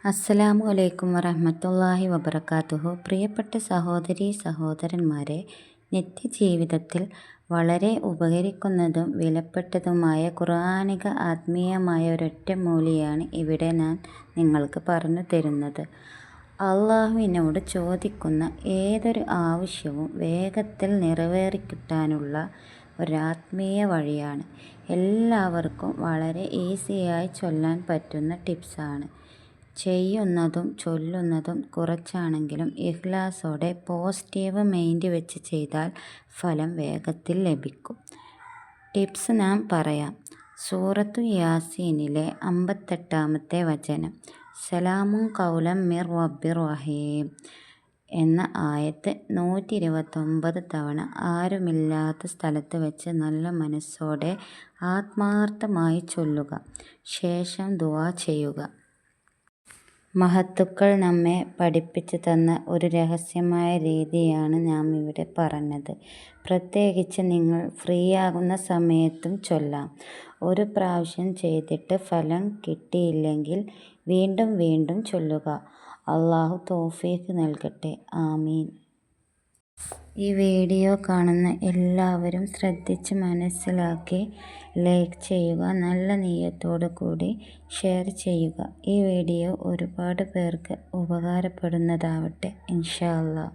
അസ്സലാമു അലൈക്കും വറഹ്മത്തുള്ളാഹി വബറകാതുഹു. പ്രിയപ്പെട്ട സഹോദരീ സഹോദരന്മാരെ, നിത്യജീവിതത്തിൽ വളരെ ഉപകരിക്കുന്നതും വിലപ്പെട്ടതുമായ ഖുർആനിക ആത്മീയമായ ഒരൊറ്റമൂലിയാണ് ഇവിടെ ഞാൻ നിങ്ങൾക്ക് പറഞ്ഞു തരുന്നത്. അള്ളാഹുവിനോട് ചോദിക്കുന്ന ഏതൊരു ആവശ്യവും വേഗത്തിൽ നിറവേറിക്കിട്ടാനുള്ള ഒരാത്മീയ വഴിയാണ്. എല്ലാവർക്കും വളരെ ഈസിയായി ചൊല്ലാൻ പറ്റുന്ന ടിപ്സാണ്. ചെയ്യുന്നതും ചൊല്ലുന്നതും കുറച്ചാണെങ്കിലും ഇഖ്ലാസോടെ പോസിറ്റീവ് മൈൻഡ് വെച്ച് ചെയ്താൽ ഫലം വേഗത്തിൽ ലഭിക്കും. ടിപ്സ് ഞാൻ പറയാം. സൂറത്തു യാസീനിലെ 58-ാമത്തെ വചനം, സലാമുൻ ഖൗലൻ മിർ റബ്ബിർ റഹീം എന്ന ആയത്ത് 129 തവണ ആരുമില്ലാത്ത സ്ഥലത്ത് വെച്ച് നല്ല മനസ്സോടെ ആത്മാർത്ഥമായി ചൊല്ലുക. ശേഷം ദുആ ചെയ്യുക. മഹത്തുക്കൾ നമ്മെ പഠിപ്പിച്ചു തന്ന ഒരു രഹസ്യമായ രീതിയാണ് നാം ഇവിടെ പറഞ്ഞത്. പ്രത്യേകിച്ച് നിങ്ങൾ ഫ്രീ ആകുന്ന സമയത്തും ചൊല്ലാം. ഒരു പ്രാവശ്യം ചെയ്തിട്ട് ഫലം കിട്ടിയില്ലെങ്കിൽ വീണ്ടും വീണ്ടും ചൊല്ലുക. അള്ളാഹു തൗഫീഖ് നൽകട്ടെ. ആമീൻ. ഈ വീഡിയോ കാണുന്ന എല്ലാവരും ശ്രദ്ധിച്ച് മനസ്സിലാക്കി ലൈക്ക് ചെയ്യുക. നല്ല നിയ്യത്തോടു കൂടി ഷെയർ ചെയ്യുക. ഈ വീഡിയോ ഒരുപാട് പേർക്ക് ഉപകാരപ്പെടുന്നതാവട്ടെ ഇൻഷാ അല്ലാഹ്.